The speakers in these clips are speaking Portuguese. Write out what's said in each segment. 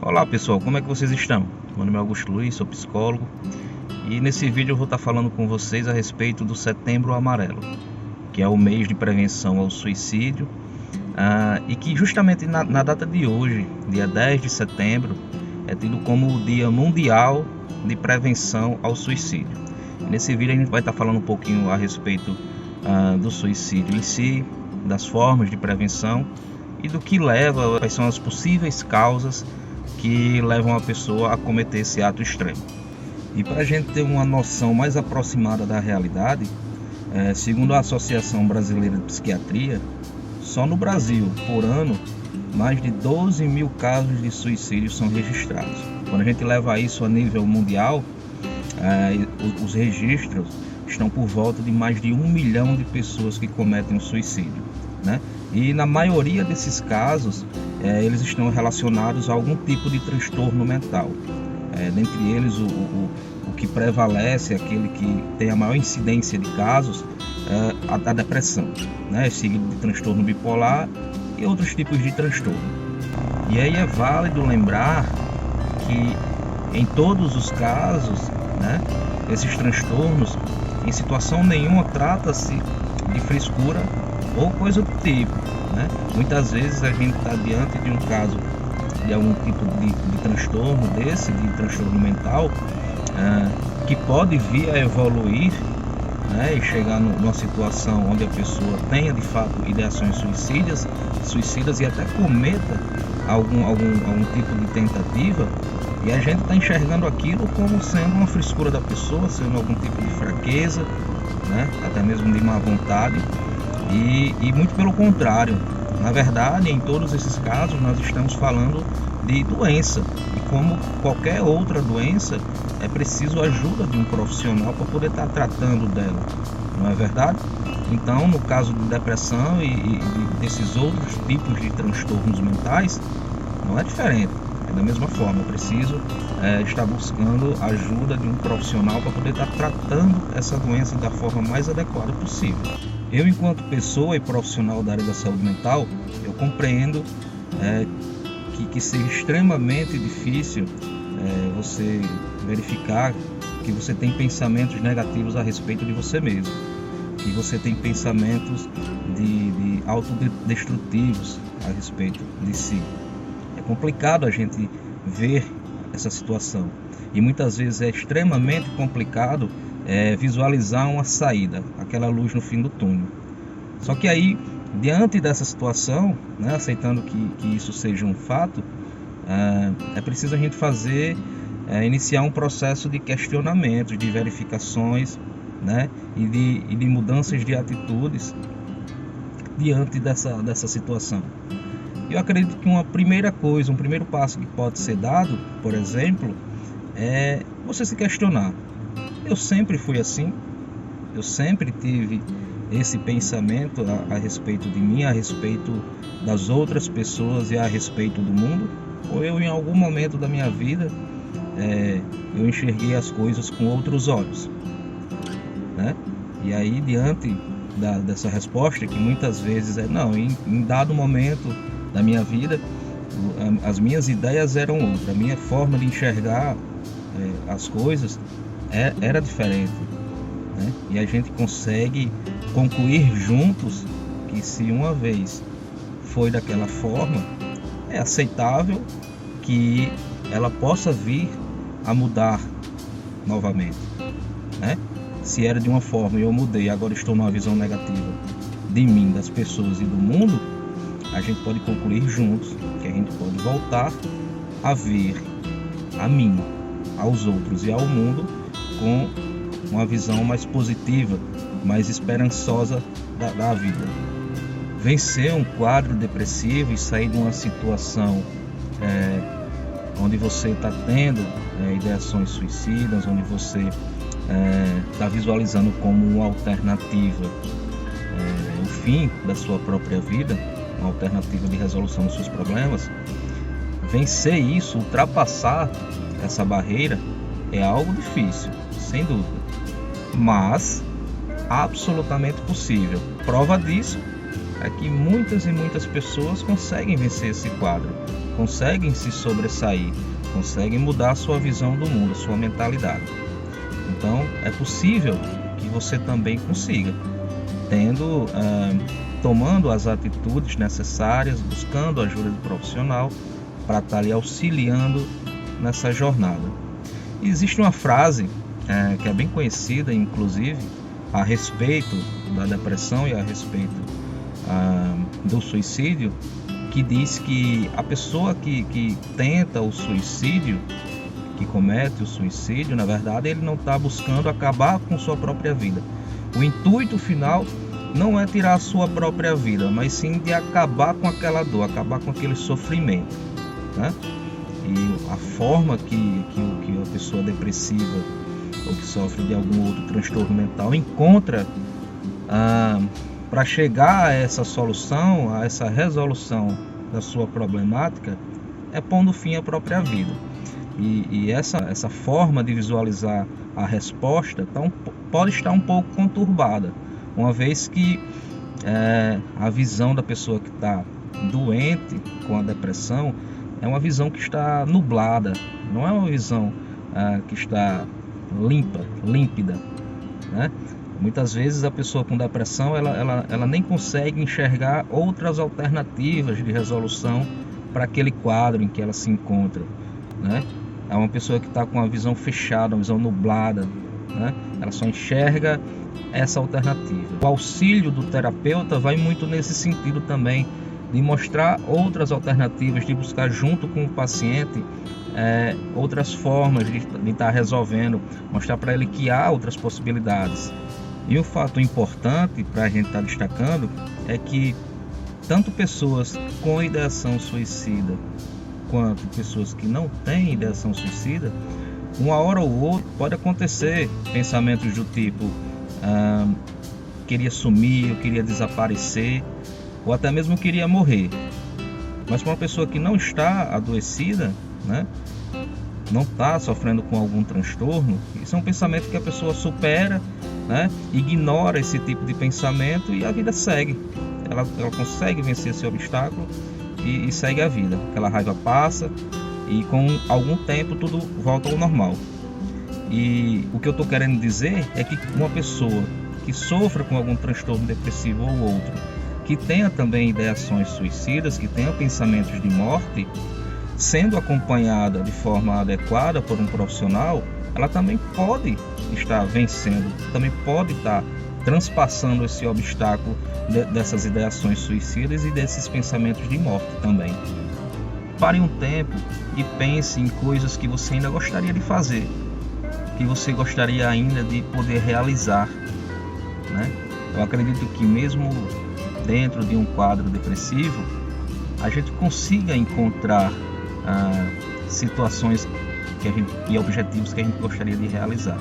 Olá pessoal, como é que vocês estão? Meu nome é Augusto Luiz, sou psicólogo e nesse vídeo eu vou estar falando com vocês a respeito do Setembro Amarelo, que é o mês de prevenção ao suicídio e que justamente na data de hoje, dia 10 de setembro, é tido como o Dia Mundial de Prevenção ao Suicídio. E nesse vídeo a gente vai estar falando um pouquinho a respeito do suicídio em si, das formas de prevenção e do que leva, quais são as possíveis causas que levam a pessoa a cometer esse ato extremo. E para a gente ter uma noção mais aproximada da realidade, segundo a Associação Brasileira de Psiquiatria, só no Brasil, por ano, mais de 12 mil casos de suicídio são registrados. Quando a gente leva isso a nível mundial, os registros estão por volta de mais de 1 milhão de pessoas que cometem o suicídio, né? E na maioria desses casos, eles estão relacionados a algum tipo de transtorno mental. Dentre eles, o que prevalece, aquele que tem a maior incidência de casos, a depressão, né? Seguido de transtorno bipolar e outros tipos de transtorno. E aí é válido lembrar que em todos os casos, né, esses transtornos, em situação nenhuma trata-se de frescura ou coisa do tipo, né? Muitas vezes a gente está diante de um caso de algum tipo de transtorno desse, de transtorno mental, que pode vir a evoluir, né, e chegar numa situação onde a pessoa tenha de fato ideações suicidas e até cometa algum tipo de tentativa, e a gente está enxergando aquilo como sendo uma frescura da pessoa, sendo algum tipo de fraqueza, né, até mesmo de má vontade. E muito pelo contrário, na verdade, em todos esses casos nós estamos falando de doença, e como qualquer outra doença, é preciso a ajuda de um profissional para poder estar tratando dela, não é verdade? Então, no caso de depressão e desses outros tipos de transtornos mentais, não é diferente, é da mesma forma, é preciso estar buscando a ajuda de um profissional para poder estar tratando essa doença da forma mais adequada possível. Eu, enquanto pessoa e profissional da área da saúde mental, eu compreendo que seja extremamente difícil você verificar que você tem pensamentos negativos a respeito de você mesmo, que você tem pensamentos de autodestrutivos a respeito de si. É complicado a gente ver essa situação e muitas vezes é extremamente complicado visualizar uma saída, aquela luz no fim do túnel. Só que aí, diante dessa situação, né, aceitando que isso seja um fato, é preciso a gente iniciar um processo de questionamento, de verificações, né, e de mudanças de atitudes diante dessa situação. Eu acredito que uma primeira coisa, um primeiro passo que pode ser dado, por exemplo, é você se questionar. Eu sempre fui assim, eu sempre tive esse pensamento a respeito de mim, a respeito das outras pessoas e a respeito do mundo, ou eu em algum momento da minha vida eu enxerguei as coisas com outros olhos, né? E aí, diante dessa resposta, que muitas vezes não, em dado momento da minha vida, as minhas ideias eram outras, a minha forma de enxergar as coisas era diferente, né? E a gente consegue concluir juntos que, se uma vez foi daquela forma, é aceitável que ela possa vir a mudar novamente, né? Se era de uma forma e eu mudei, agora estou numa visão negativa de mim, das pessoas e do mundo, a gente pode concluir juntos que a gente pode voltar a ver a mim, aos outros e ao mundo com uma visão mais positiva, mais esperançosa da vida. Vencer um quadro depressivo e sair de uma situação onde você está tendo ideações suicidas, onde você está visualizando como uma alternativa o fim da sua própria vida, uma alternativa de resolução dos seus problemas. Vencer isso, ultrapassar essa barreira, é algo difícil, sem dúvida, mas absolutamente possível. Prova disso é que muitas e muitas pessoas conseguem vencer esse quadro, conseguem se sobressair, conseguem mudar a sua visão do mundo, a sua mentalidade. Então é possível que você também consiga, tomando as atitudes necessárias, buscando ajuda de profissional para estar lhe auxiliando nessa jornada. E existe uma frase que é bem conhecida, inclusive, a respeito da depressão e a respeito do suicídio, que diz que a pessoa que tenta o suicídio, que comete o suicídio, na verdade ele não está buscando acabar com sua própria vida. O intuito final não é tirar a sua própria vida, mas sim de acabar com aquela dor, acabar com aquele sofrimento, né? E a forma que a pessoa depressiva ou que sofre de algum outro transtorno mental encontra para chegar a essa solução, a essa resolução da sua problemática, é pondo fim à própria vida. E essa forma de visualizar a resposta pode estar um pouco conturbada, uma vez que a visão da pessoa que está doente com a depressão é uma visão que está nublada, não é uma visão que está límpida, né? Muitas vezes a pessoa com depressão ela nem consegue enxergar outras alternativas de resolução para aquele quadro em que ela se encontra, né? É uma pessoa que está com a visão fechada, uma visão nublada, né? Ela só enxerga essa alternativa. O auxílio do terapeuta vai muito nesse sentido também, de mostrar outras alternativas, de buscar junto com o paciente outras formas de estar resolvendo, mostrar para ele que há outras possibilidades. E um fato importante para a gente estar destacando é que tanto pessoas com ideação suicida quanto pessoas que não têm ideação suicida, uma hora ou outra pode acontecer pensamentos do tipo queria sumir, eu queria desaparecer, ou até mesmo queria morrer. Mas para uma pessoa que não está adoecida, né, não está sofrendo com algum transtorno, isso é um pensamento que a pessoa supera, né, ignora esse tipo de pensamento e a vida segue. Ela consegue vencer esse obstáculo e segue a vida. Aquela raiva passa e com algum tempo tudo volta ao normal. E o que eu estou querendo dizer é que uma pessoa que sofra com algum transtorno depressivo ou outro, que tenha também ideações suicidas, que tenha pensamentos de morte, sendo acompanhada de forma adequada por um profissional, ela também pode estar vencendo, também pode estar transpassando esse obstáculo dessas ideações suicidas e desses pensamentos de morte também. Pare um tempo e pense em coisas que você ainda gostaria de fazer, que você gostaria ainda de poder realizar, né? Eu acredito que mesmo dentro de um quadro depressivo, a gente consiga encontrar situações e objetivos que a gente gostaria de realizar.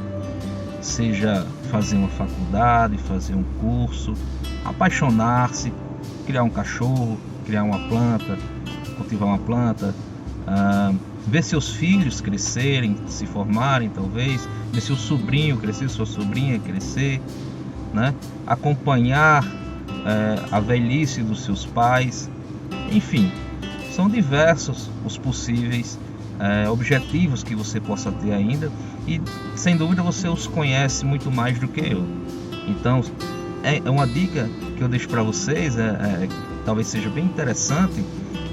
Seja fazer uma faculdade, fazer um curso, apaixonar-se, criar um cachorro, criar uma planta, cultivar uma planta, ver seus filhos crescerem, se formarem talvez, ver seu sobrinho crescer, sua sobrinha crescer, né? Acompanhar a velhice dos seus pais, enfim, são diversos os possíveis objetivos que você possa ter ainda e sem dúvida você os conhece muito mais do que eu. Então é uma dica que eu deixo para vocês, talvez seja bem interessante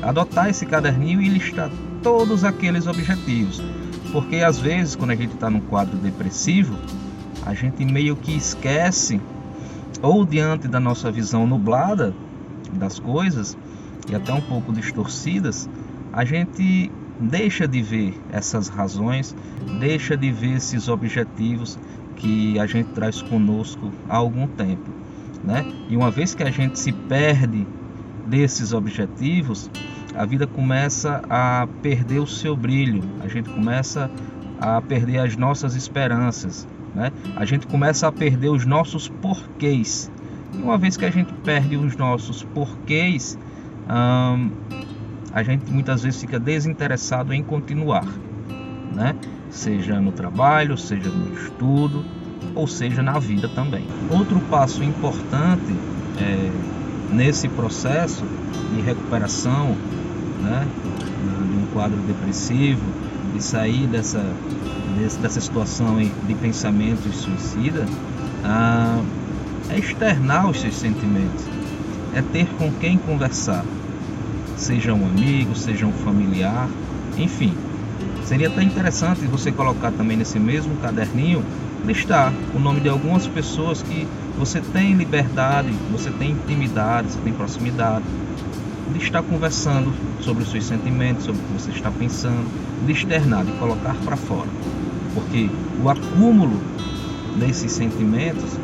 adotar esse caderninho e listar todos aqueles objetivos, porque às vezes quando a gente está num quadro depressivo, a gente meio que esquece, ou diante da nossa visão nublada das coisas e até um pouco distorcidas, a gente deixa de ver essas razões, deixa de ver esses objetivos que a gente traz conosco há algum tempo, né? E uma vez que a gente se perde desses objetivos, a vida começa a perder o seu brilho, a gente começa a perder as nossas esperanças, né? A gente começa a perder os nossos porquês. E uma vez que a gente perde os nossos porquês, a gente muitas vezes fica desinteressado em continuar, né? Seja no trabalho, seja no estudo, ou seja na vida também. Outro passo importante nesse processo de recuperação né, de um quadro depressivo, de sair dessa situação de pensamentos suicida, é externar os seus sentimentos, é ter com quem conversar, seja um amigo, seja um familiar, enfim. Seria até interessante você colocar também nesse mesmo caderninho, listar o nome de algumas pessoas que você tem liberdade, você tem intimidade, você tem proximidade, de estar conversando sobre os seus sentimentos, sobre o que você está pensando, de externar, de colocar para fora. Porque o acúmulo desses sentimentos,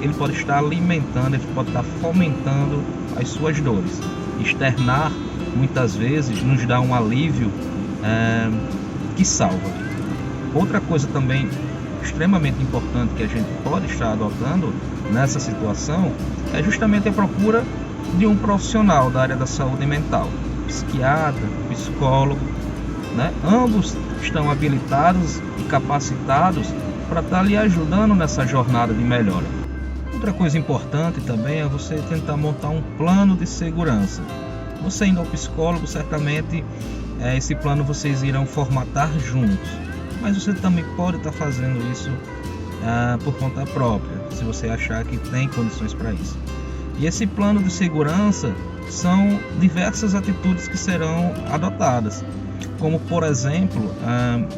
ele pode estar alimentando, ele pode estar fomentando as suas dores. Externar, muitas vezes, nos dá um alívio que salva. Outra coisa também extremamente importante que a gente pode estar adotando nessa situação é justamente a procura de um profissional da área da saúde mental, psiquiatra, psicólogo, né? Ambos estão habilitados e capacitados para estar lhe ajudando nessa jornada de melhora. Outra coisa importante também é você tentar montar um plano de segurança. Você indo ao psicólogo, certamente esse plano vocês irão formatar juntos, mas você também pode estar fazendo isso por conta própria, se você achar que tem condições para isso. E esse plano de segurança são diversas atitudes que serão adotadas, como por exemplo,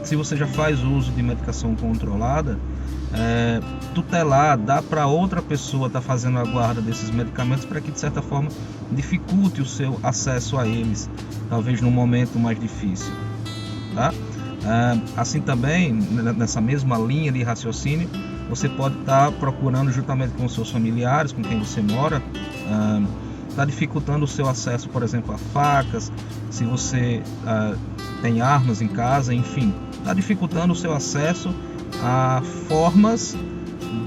se você já faz uso de medicação controlada, tutelar, dar para outra pessoa estar fazendo a guarda desses medicamentos para que de certa forma dificulte o seu acesso a eles, talvez num momento mais difícil, tá? Assim também, nessa mesma linha de raciocínio, você pode estar procurando juntamente com os seus familiares, com quem você mora, está dificultando o seu acesso, por exemplo, a facas, se você tem armas em casa, enfim, está dificultando o seu acesso a formas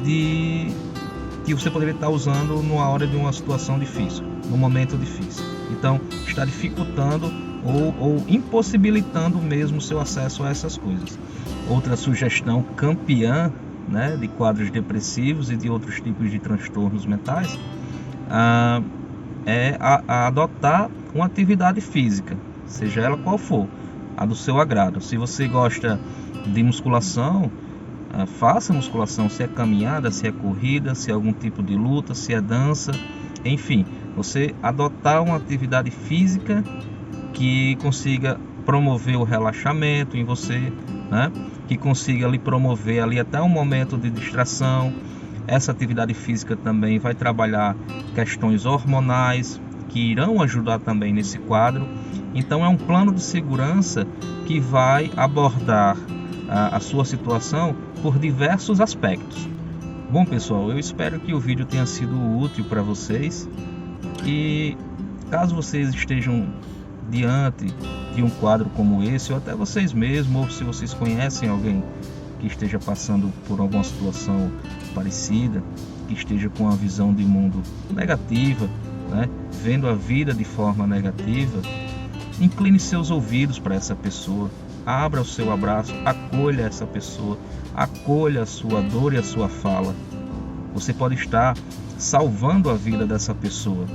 que você poderia estar usando numa hora de uma situação difícil, num momento difícil. Então, está dificultando ou impossibilitando mesmo o seu acesso a essas coisas. Outra sugestão campeã, né, de quadros depressivos e de outros tipos de transtornos mentais é adotar uma atividade física, seja ela qual for, a do seu agrado. Se você gosta de musculação, faça musculação, se é caminhada, se é corrida, se é algum tipo de luta, se é dança, enfim, você adotar uma atividade física que consiga promover o relaxamento em você, né? Que consiga lhe promover ali até um momento de distração. Essa atividade física também vai trabalhar questões hormonais que irão ajudar também nesse quadro. Então é um plano de segurança que vai abordar a sua situação por diversos aspectos. Bom pessoal, eu espero que o vídeo tenha sido útil para vocês e caso vocês estejam diante de um quadro como esse, ou até vocês mesmos, ou se vocês conhecem alguém que esteja passando por alguma situação parecida, que esteja com uma visão de mundo negativa, né, vendo a vida de forma negativa, incline seus ouvidos para essa pessoa, abra o seu abraço, acolha essa pessoa, acolha a sua dor e a sua fala. Você pode estar salvando a vida dessa pessoa,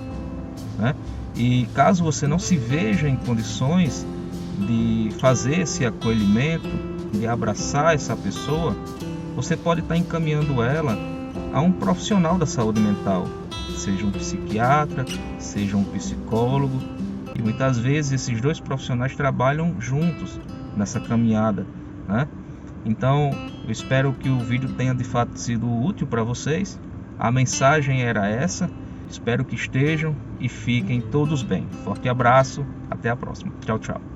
né? E caso você não se veja em condições de fazer esse acolhimento, de abraçar essa pessoa, você pode estar encaminhando ela a um profissional da saúde mental, seja um psiquiatra, seja um psicólogo, e muitas vezes esses dois profissionais trabalham juntos nessa caminhada, né? Então, eu espero que o vídeo tenha de fato sido útil para vocês. A mensagem era essa. Espero que estejam e fiquem todos bem. Forte abraço, até a próxima. Tchau, tchau.